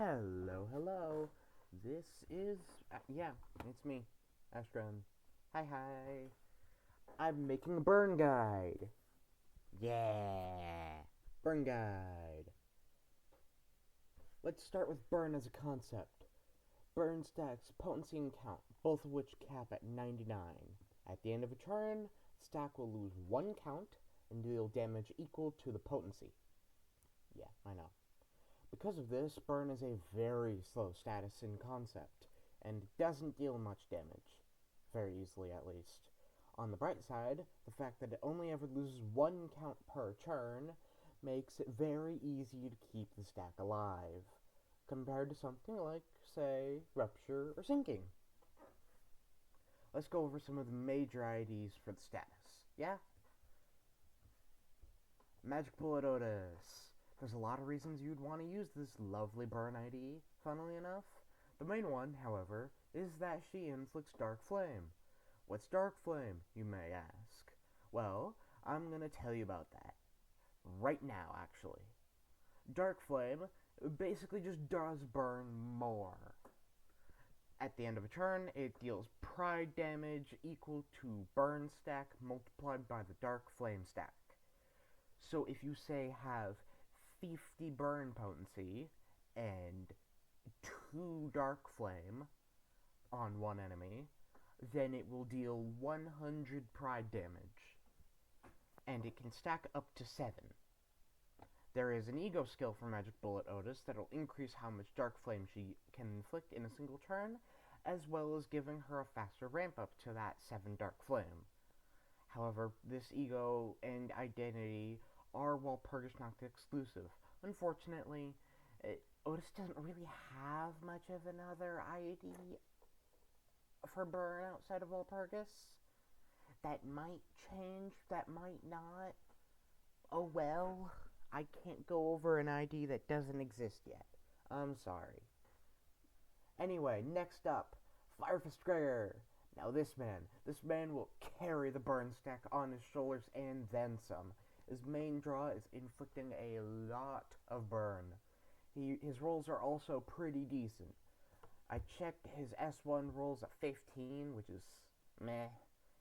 Hello, hello. This is, yeah, it's me, Astron. Hi. I'm making a burn guide. Yeah, burn guide. Let's start with burn as a concept. Burn stacks potency and count, both of which cap at 99. At the end of a turn, the stack will lose 1 count and deal damage equal to the potency. Yeah, I know. Because of this, burn is a very slow status in concept, and doesn't deal much damage. Very easily, at least. On the bright side, the fact that it only ever loses 1 count per turn makes it very easy to keep the stack alive, compared to something like, say, Rupture or Sinking. Let's go over some of the major IDs for the status, yeah? Magic Bullet Otis. There's a lot of reasons you'd want to use this lovely burn ID, funnily enough. The main one, however, is that she inflicts Dark Flame. What's Dark Flame, you may ask? Well, I'm gonna tell you about that. Right now, actually. Dark Flame basically just does burn more. At the end of a turn, it deals pride damage equal to burn stack multiplied by the Dark Flame stack. So if you say have 50 burn potency and 2 dark flame on one enemy, then it will deal 100 pride damage, and it can stack up to 7. There is an E.G.O skill for Magic Bullet Otis that will increase how much dark flame she can inflict in a single turn, as well as giving her a faster ramp up to that 7 dark flame. However, this E.G.O and identity are Walpurgis Noctis exclusive. Unfortunately, Otis doesn't really have much of another ID for burn outside of Walpurgis. That might change, that might not. Oh well, I can't go over an ID that doesn't exist yet. I'm sorry. Anyway, next up, Firefist Gregor. Now this man will carry the burn stack on his shoulders and then some. His main draw is inflicting a lot of burn. His rolls are also pretty decent. I checked his S1 rolls at 15, which is meh.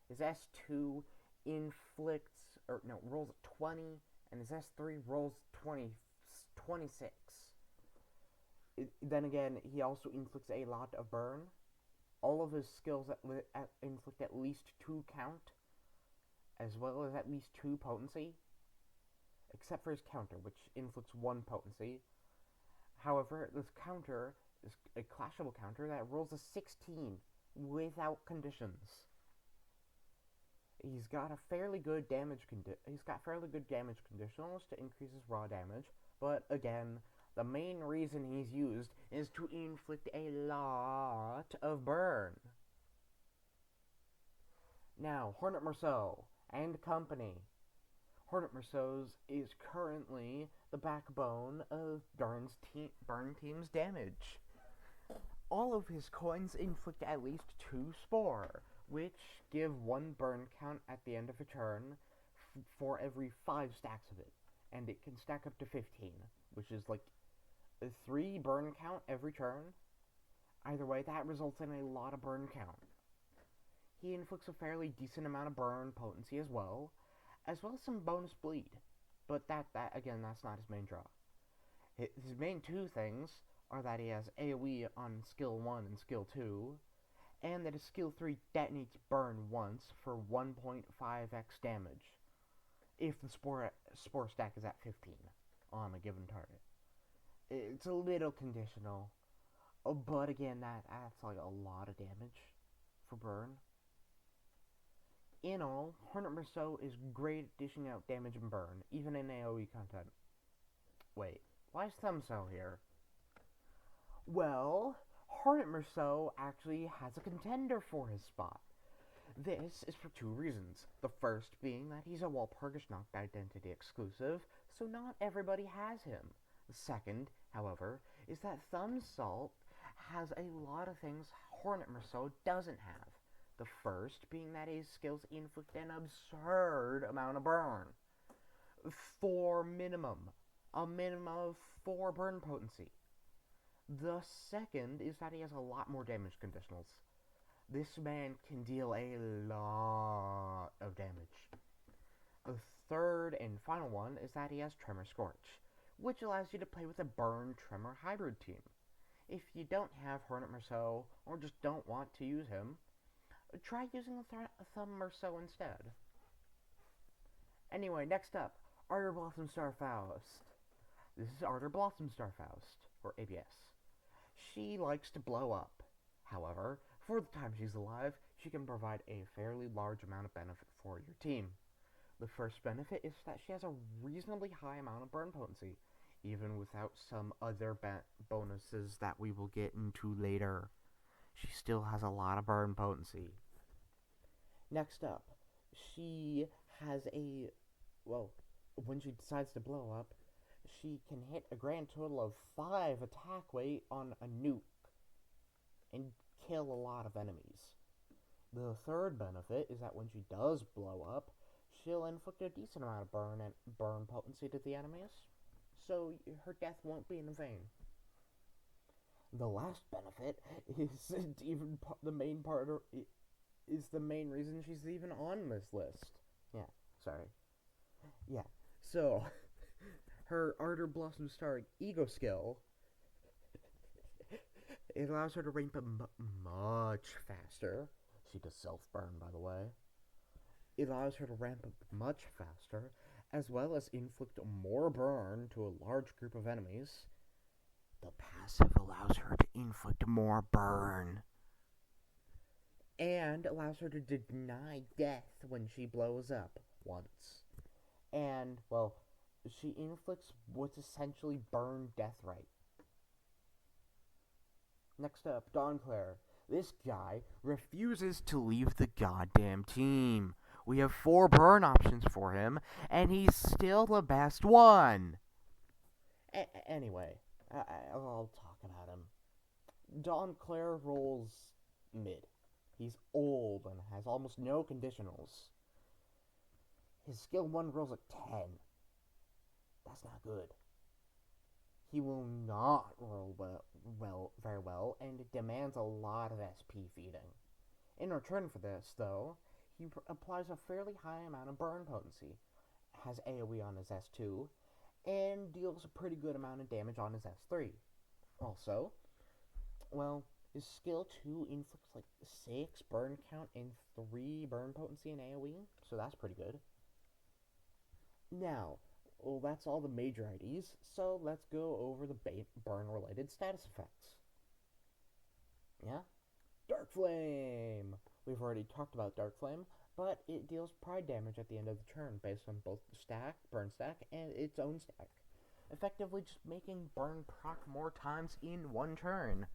His S2 rolls at 20, and his S3 rolls 26. Then again, he also inflicts a lot of burn. All of his skills inflict at least 2 count, as well as at least 2 potency, except for his counter, which inflicts 1 potency. However, this counter is a clashable counter that rolls a 16 without conditions. He's got fairly good damage conditionals to increase his raw damage, but again, the main reason he's used is to inflict a lot of burn. Now, Hornet Marceau and company. Hornet Marceau's is currently the backbone of Burn Team's damage. All of his coins inflict at least 2 spore, which give 1 burn count at the end of a turn for every 5 stacks of it, and it can stack up to 15, which is like a 3 burn count every turn. Either way, that results in a lot of burn count. He inflicts a fairly decent amount of burn potency as well as some bonus bleed, but again, that's not his main draw. His main 2 things are that he has AoE on skill 1 and skill 2, and that his skill 3 detonates burn once for 1.5x damage, if the spore stack is at 15 on a given target. It's a little conditional, but again, that's like a lot of damage for burn. In all, Hornet Marceau is great at dishing out damage and burn, even in AoE content. Wait, why is Thumbcell here? Well, Hornet Marceau actually has a contender for his spot. This is for 2 reasons. The first being that he's a Walpurgis Noctis identity exclusive, so not everybody has him. The second, however, is that Thumbsalt has a lot of things Hornet Marceau doesn't have. The first being that his skills inflict an absurd amount of burn. A minimum of 4 burn potency. The second is that he has a lot more damage conditionals. This man can deal a lot of damage. The third and final one is that he has Tremor Scorch, which allows you to play with a Burn Tremor hybrid team. If you don't have Hornet Merceau, or just don't want to use him, try using a Thumb Merceau instead. Anyway, next up, Ardor Blossom Starfaust. This is Ardor Blossom Starfaust, or ABS. She likes to blow up. However, for the time she's alive, she can provide a fairly large amount of benefit for your team. The first benefit is that she has a reasonably high amount of burn potency, even without some other bonuses that we will get into later. She still has a lot of burn potency. Next up, she has when she decides to blow up, she can hit a grand total of 5 attack weight on a nuke and kill a lot of enemies. The third benefit is that when she does blow up, she'll inflict a decent amount of burn potency to the enemies, so her death won't be in vain. The last benefit is even the main part is the main reason she's even on this list. So her Ardor Blossom Star E.G.O skill, it allows her to ramp up much faster. She does self-burn, by the way. It allows her to ramp up much faster, as well as inflict more burn to a large group of enemies. The passive allows her to inflict more burn, and allows her to deny death when she blows up once. And, well, she inflicts what's essentially burn death right. Next up, Dawnclair. This guy refuses to leave the goddamn team. We have 4 burn options for him, and he's still the best one. Anyway, I'll talk about him. Dawnclair rolls mid. He's old and has almost no conditionals. His skill 1 rolls a 10. That's not good. He will not roll very well, and it demands a lot of SP feeding. In return for this, though, he applies a fairly high amount of burn potency, has AoE on his S2, and deals a pretty good amount of damage on his S3. Also, well, his skill 2 inflicts like 6 burn count and 3 burn potency in AoE, so that's pretty good. Now, well, that's all the major IDs, so let's go over the burn-related status effects. Yeah? Dark Flame! We've already talked about Dark Flame, but it deals pride damage at the end of the turn based on both the stack, burn stack, and its own stack, effectively just making burn proc more times in one turn,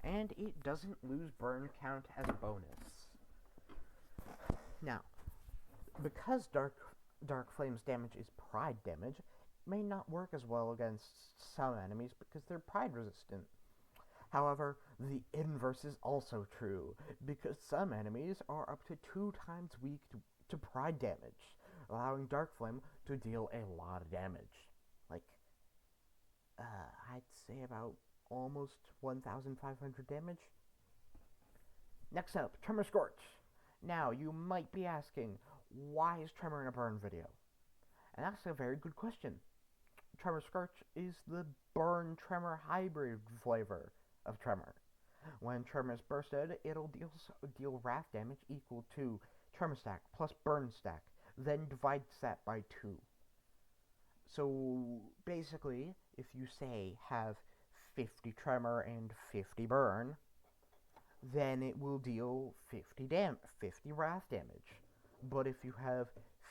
and it doesn't lose burn count as a bonus. Now, because Dark Flame's damage is pride damage, it may not work as well against some enemies because they're pride resistant. However, the inverse is also true, because some enemies are up to 2 times weak to pride damage, allowing Dark Flame to deal a lot of damage. Like, I'd say about almost 1,500 damage. Next up, Tremor Scorch. Now, you might be asking, why is Tremor in a burn video? And that's a very good question. Tremor Scorch is the burn Tremor hybrid flavor of Tremor. When Tremor is bursted, it'll deal wrath damage equal to Tremor stack plus burn stack, then divides that by 2. So basically, if you say have 50 Tremor and 50 burn, then it will deal 50 wrath damage. But if you have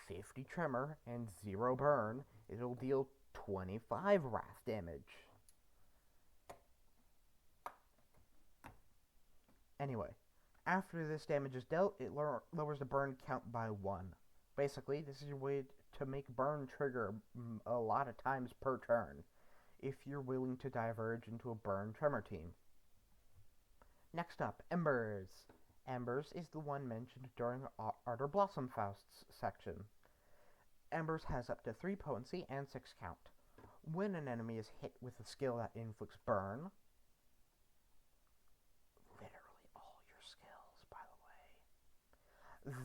50 Tremor and 0 burn, it'll deal 25 wrath damage. Anyway, after this damage is dealt, it lowers the burn count by 1. Basically, this is your way to make burn trigger a lot of times per turn, if you're willing to diverge into a burn Tremor team. Next up, Embers. Embers is the one mentioned during Ardor Blossom Faust's section. Embers has up to 3 potency and 6 count. When an enemy is hit with a skill that inflicts burn,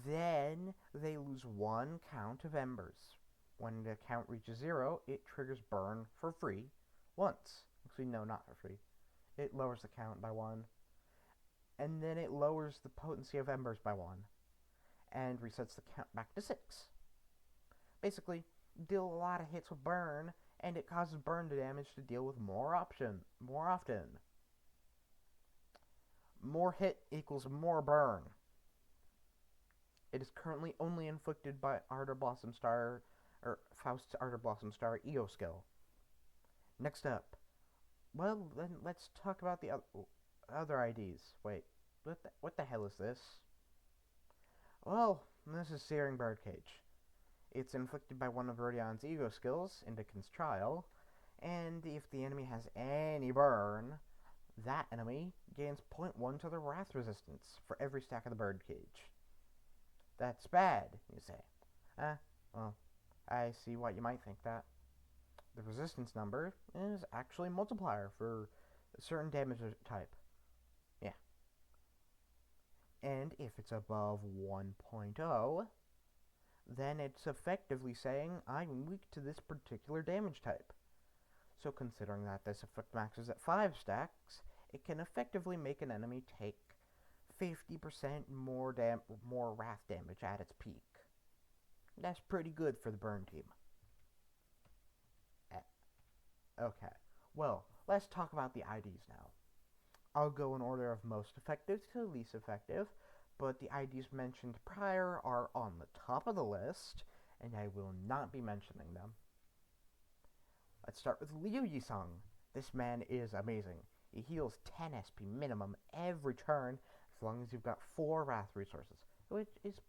Then they lose 1 count of embers. When the count reaches 0, it triggers burn for free once. Actually, no, not for free. It lowers the count by 1. And then it lowers the potency of embers by 1. And resets the count back to 6. Basically, deal a lot of hits with burn, and it causes burn damage to deal with more often. More hit equals more burn. It is currently only inflicted by Ardor Blossom Star, or Faust's Ardor Blossom Star E.G.O skill. Next up, well, then let's talk about the other IDs. Wait, what the hell is this? Well, this is Searing Birdcage. It's inflicted by one of Rhodion's E.G.O skills, Indican's Trial, and if the enemy has any burn, that enemy gains 0.1 to the Wrath resistance for every stack of the Birdcage. That's bad, you say. Well, I see why you might think that. The resistance number is actually a multiplier for a certain damage type. Yeah. And if it's above 1.0, then it's effectively saying, I'm weak to this particular damage type. So considering that this effect maxes at 5 stacks, it can effectively make an enemy take 50% more wrath damage at its peak. That's pretty good for the burn team. Okay, well, let's talk about the IDs now. I'll go in order of most effective to least effective, but the IDs mentioned prior are on the top of the list, and I will not be mentioning them. Let's start with Liu Yisung. This man is amazing. He heals 10 SP minimum every turn, as long as you've got 4 Wrath resources, which is,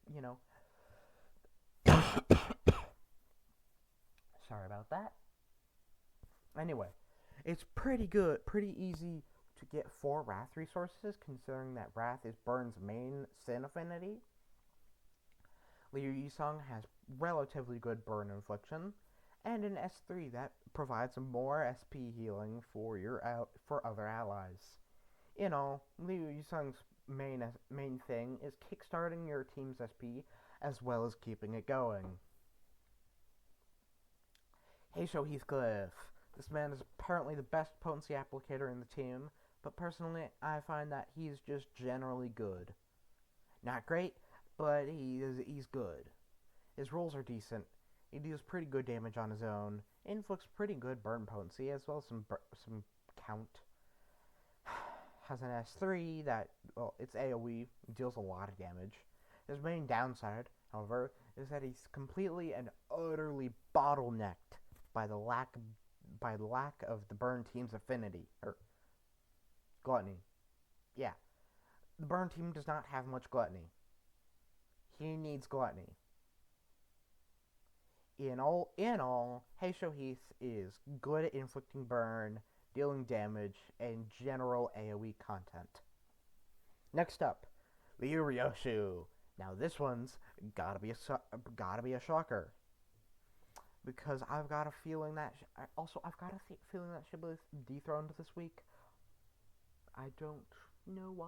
sorry about that. Anyway, it's pretty good, pretty easy to get 4 Wrath resources, considering that Wrath is Burn's main sin affinity. Liu Yisung has relatively good burn infliction, and an S3 that provides more SP healing for for other allies. Liu Yisung's main thing is kickstarting your team's SP as well as keeping it going. Heisho Heathcliff. This man is apparently the best potency applicator in the team, but personally I find that he's just generally good. Not great, but he's good. His rolls are decent. He deals pretty good damage on his own, inflicts pretty good burn potency, as well as some count. Has an S3 that, well, it's AoE, deals a lot of damage. His main downside, however, is that he's completely and utterly bottlenecked by the lack of the burn team's affinity, or gluttony. Yeah, the burn team does not have much gluttony. He needs gluttony. In all, Heisho Heath is good at inflicting burn, dealing damage, and general AoE content. Next up, Liu Ryoshu. Now this one's gotta be a shocker, because I've got a feeling that feeling that she'll be dethroned this week. I don't know why.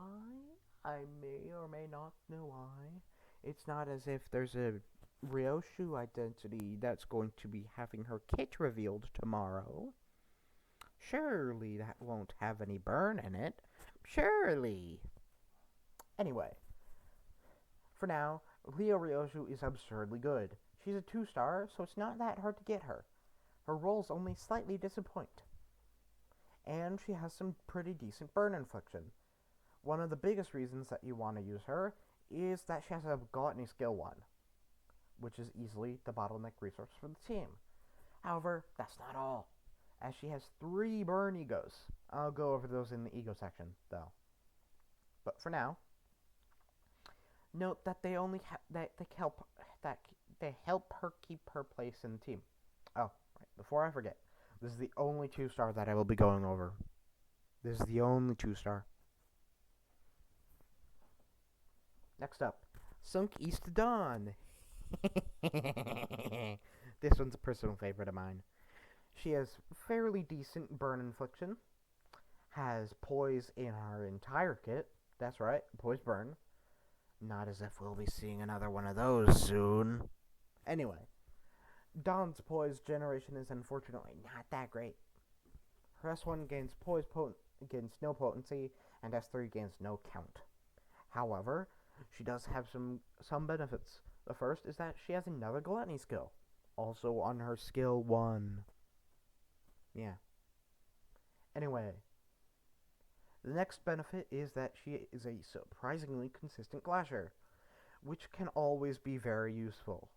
I may or may not know why. It's not as if there's a Ryoshu identity that's going to be having her kit revealed tomorrow. Surely that won't have any burn in it. Surely. Anyway, for now, Liu Ryoshu is absurdly good. She's a 2-star, so it's not that hard to get her. Her rolls only slightly disappoint. And she has some pretty decent burn infliction. One of the biggest reasons that you want to use her is that she has a Gluttony skill 1, which is easily the bottleneck resource for the team. However, that's not all, as she has 3 burn E.G.Os. I'll go over those in the E.G.O section, though. But for now, note that they help her keep her place in the team. Oh, right, before I forget, this is the only 2-star that I will be going over. This is the only 2-star. Next up, Sunk East Dawn. This one's a personal favorite of mine. She has fairly decent burn infliction, has poise in her entire kit. That's right, poise burn. Not as if we'll be seeing another one of those soon. Anyway, Dawn's Poise generation is unfortunately not that great. Her S1 gains gains no potency, and S3 gains no count. However, she does have some benefits. The first is that she has another gluttony skill, also on her skill 1. Yeah. Anyway, the next benefit is that she is a surprisingly consistent clasher, which can always be very useful.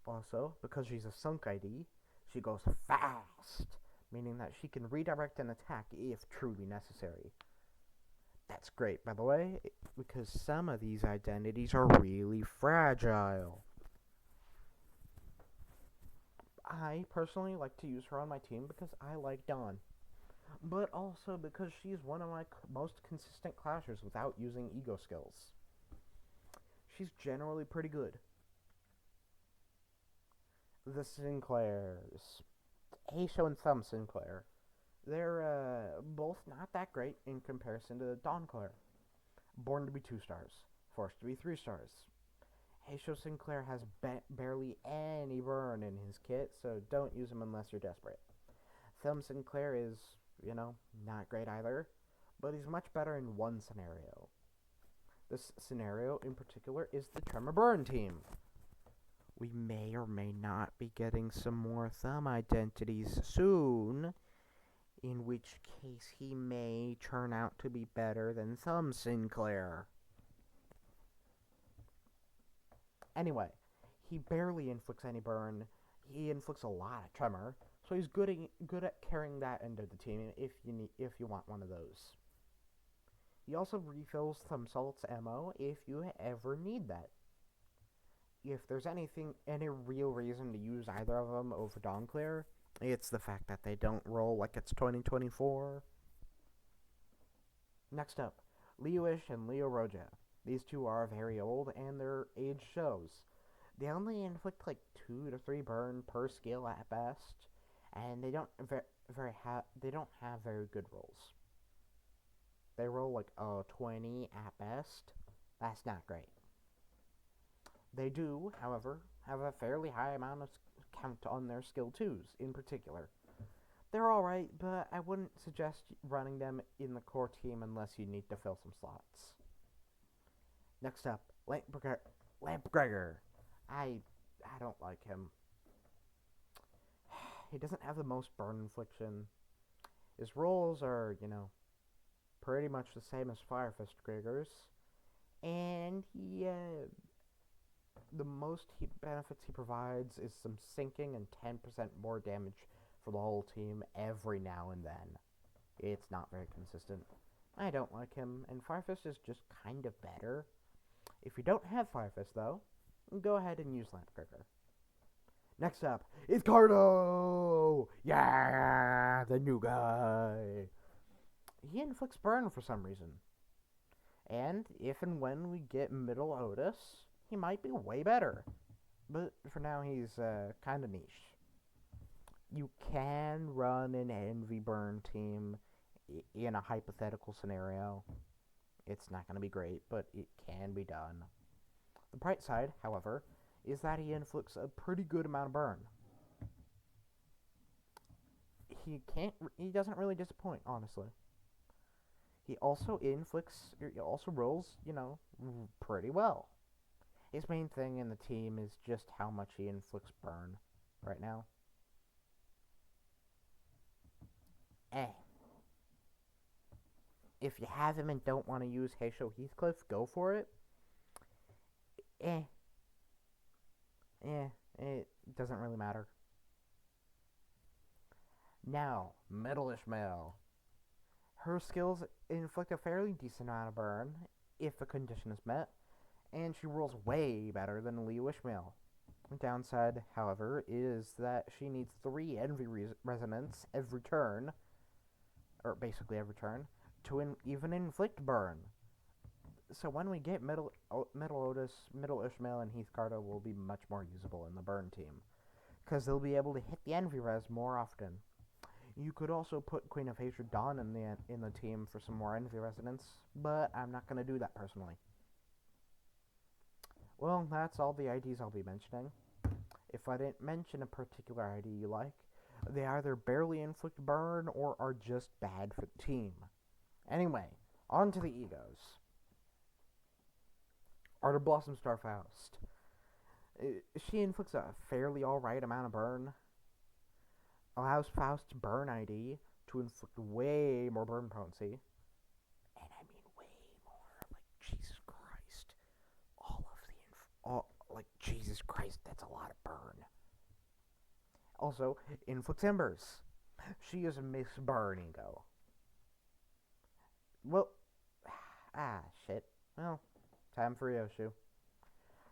Also, because she's a sunk ID, she goes fast, meaning that she can redirect an attack if truly necessary. That's great, by the way, because some of these identities are really fragile. I personally like to use her on my team because I like Dawn, but also because she's one of my most consistent clashers without using E.G.O skills. She's generally pretty good. The Sinclairs. E.G.O and some Sinclair. They're both not that great in comparison to the Dawnclair. Born to be 2 stars, forced to be 3 stars. E.G.O Sinclair has barely any burn in his kit, so don't use him unless you're desperate. Thumb Sinclair is, not great either, but he's much better in one scenario. This scenario in particular is the Tremor Burn team. We may or may not be getting some more Thumb identities soon, in which case he may turn out to be better than Thumb Sinclair. Anyway, he barely inflicts any burn. He inflicts a lot of tremor, so he's good at carrying that end of the team if you want one of those. He also refills Thumb Salt's ammo if you ever need that. If there's any real reason to use either of them over Dawnclair, it's the fact that they don't roll like it's 2024. Next up, Liuish and Lioroja. These two are very old, and their age shows. They only inflict like 2 to 3 burn per skill at best, and they don't have very good rolls. They roll like 20 at best. That's not great. They do, however, have a fairly high amount of count on their skill 2s in particular. They're alright, but I wouldn't suggest running them in the core team unless you need to fill some slots. Next up, Lampgregor. I don't like him. He doesn't have the most burn infliction. His rolls are, pretty much the same as Firefist Gregor's. And the most benefits he provides is some sinking and 10% more damage for the whole team every now and then. It's not very consistent. I don't like him, and Firefist is just kind of better. If you don't have Firefist, though, go ahead and use Lampgregor. Next up is E.G.O! Yeah, the new guy. He inflicts burn for some reason. And if and when we get Middle Otis, he might be way better. But for now, he's kind of niche. You can run an Envy Burn team in a hypothetical scenario. It's not going to be great, but it can be done. The bright side, however, is that he inflicts a pretty good amount of burn. He doesn't really disappoint, honestly. He also rolls, pretty well. His main thing in the team is just how much he inflicts burn right now. If you have him and don't want to use Heisho Heathcliff, go for it. It doesn't really matter. Now, Middle Ishmael. Her skills inflict a fairly decent amount of burn, if a condition is met, and she rolls way better than Liu Ishmael. The downside, however, is that she needs 3 Envy Resonance every turn, or basically every turn, to even inflict burn. So when we get Middle Otis, Middle Ishmael, and Heathcarta will be much more usable in the burn team, because they'll be able to hit the Envy Res more often. You could also put Queen of Hatred Dawn in the team for some more Envy Resonance, but I'm not going to do that personally. Well, that's all the IDs I'll be mentioning. If I didn't mention a particular ID you like, they either barely inflict burn or are just bad for the team. Anyway, on to the E.G.Os. Art of Blossom Starfaust. She inflicts a fairly alright amount of burn. Allows Faust's burn ID to inflict way more burn potency. And I mean way more. Like, Jesus Christ. Jesus Christ, that's a lot of burn. Also, inflicts embers. She is a Miss Burn E.G.O. Well, shit. Well, time for Ryoshu.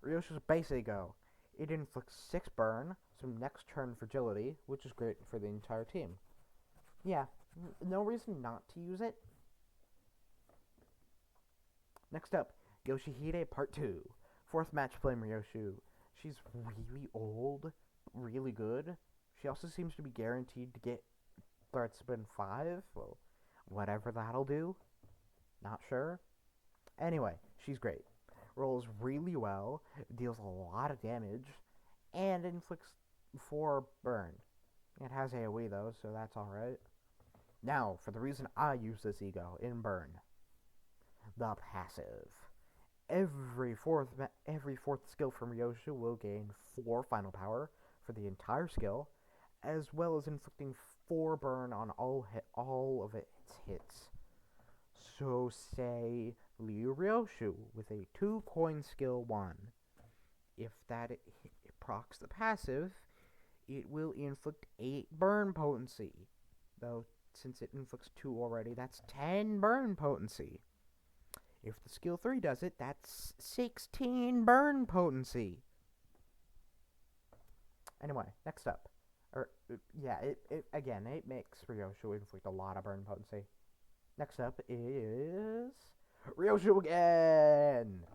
Ryoshu's base E.G.O. It inflicts 6 burn, some next turn fragility, which is great for the entire team. Yeah, no reason not to use it. Next up, Yoshihide Part 2. 4th match flame Ryoshu. She's really old, really good. She also seems to be guaranteed to get threat spin 5. Well, whatever that'll do. Not sure. Anyway, she's great. Rolls really well, deals a lot of damage, and inflicts 4 burn. It has AoE though, so that's alright. Now, for the reason I use this E.G.O. in burn. The passive. Every fourth skill from Ryoshu will gain 4 final power for the entire skill, as well as inflicting 4 burn on all of its hits. So say Liu Ryoshu with a 2 coin skill 1. If that procs the passive, it will inflict 8 burn potency. Though, since it inflicts 2 already, that's 10 burn potency. If the skill 3 does it, that's 16 burn potency. Anyway, next up. It makes Ryoshu inflict a lot of burn potency. Next up is Ryoshu again!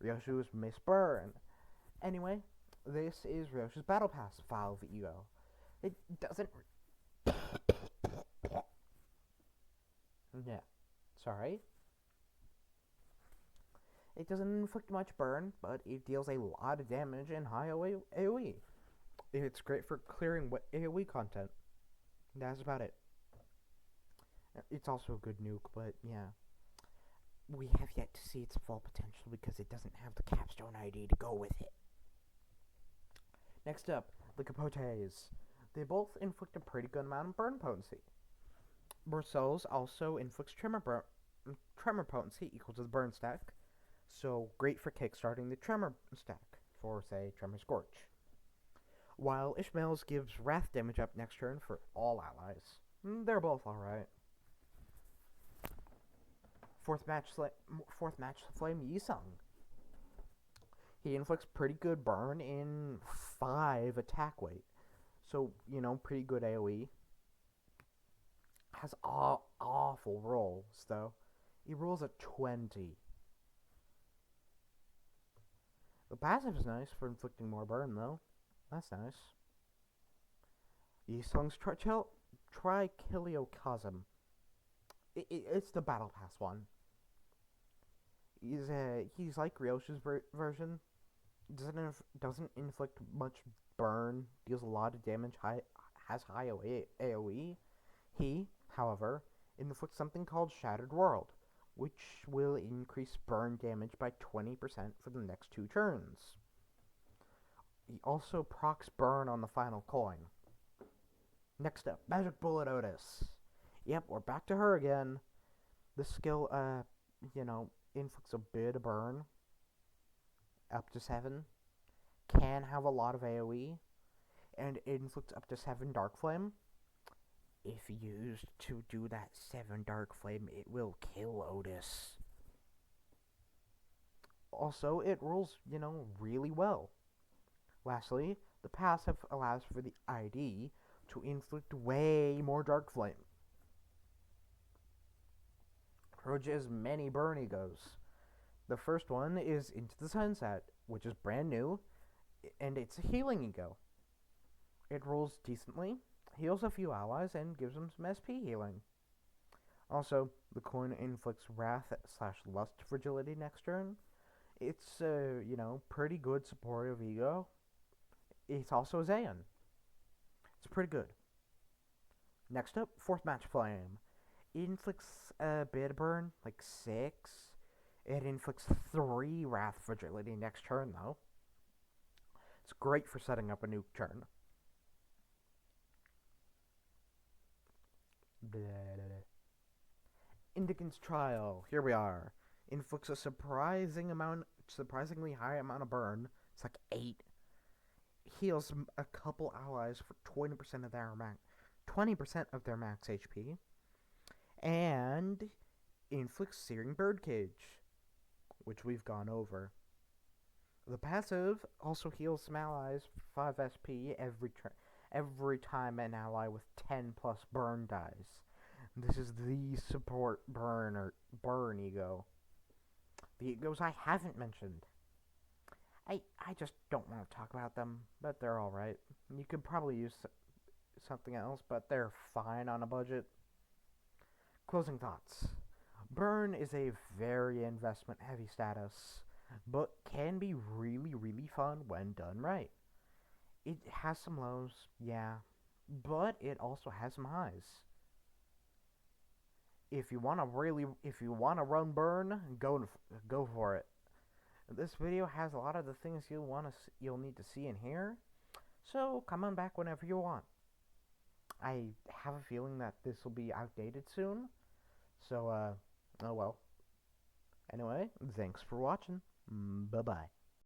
Ryoshu's Miss Burn. Anyway, this is Ryoshu's Battle Pass file of E.G.O. It doesn't... yeah, sorry. It doesn't inflict much burn, but it deals a lot of damage and high AoE. It's great for clearing AoE content. That's about it. It's also a good nuke, but yeah. We have yet to see its full potential because it doesn't have the capstone ID to go with it. Next up, the Capotes. They both inflict a pretty good amount of burn potency. Berceau's also inflicts tremor potency equal to the burn stack, so great for kickstarting the tremor stack for, say, Tremor Scorch. While Ishmael's gives wrath damage up next turn for all allies. They're both alright. Fourth match flame Yisung. He inflicts pretty good burn in 5 attack weight. So, pretty good AoE. Has awful rolls, though. He rolls a 20. The passive is nice for inflicting more burn, though. That's nice. Yisung's Trichiliocosm. It's the Battle Pass one. He's like Ryoshu's version. Doesn't inflict much burn. Deals a lot of damage. Has high AoE. He, however, inflicts something called Shattered World, which will increase burn damage by 20% for the next 2 turns. He also procs burn on the final coin. Next up, Magic Bullet Otis. Yep, we're back to her again. This skill, inflicts a bit of burn. Up to 7. Can have a lot of AoE. And inflicts up to 7 Dark Flame. If used to do that 7 Dark Flame, it will kill Otis. Also, it rolls, really well. Lastly, the passive allows for the ID to inflict way more Dark Flame. Roja's many burn E.G.Os. The first one is Into the Sunset, which is brand new, and it's a healing E.G.O. It rolls decently, heals a few allies, and gives them some SP healing. Also, the coin inflicts Wrath/Lust fragility next turn. It's pretty good support of E.G.O. It's also a Zayan. It's pretty good. Next up, fourth match flame. It inflicts a bit of burn, like 6. It inflicts 3 Wrath Fragility next turn, though. It's great for setting up a nuke turn. Indign's Trial. Here we are. Inflicts a surprisingly high amount of burn. It's like 8. Heals a couple allies for 20% of their 20% of their max HP. And inflicts Searing Birdcage, which we've gone over. The passive also heals some allies for 5 SP every time an ally with 10 plus burn dies. This is the support burn E.G.O. The E.G.Os I haven't mentioned. I just don't want to talk about them, but they're alright. You could probably use something else, but they're fine on a budget. Closing thoughts. Burn is a very investment heavy status, but can be really, really fun when done right. It has some lows, yeah, but it also has some highs. If you want to run burn, go for it. This video has a lot of the things you'll need to see and hear, so come on back whenever you want. I have a feeling that this will be outdated soon, so oh well. Anyway, thanks for watching. Bye bye.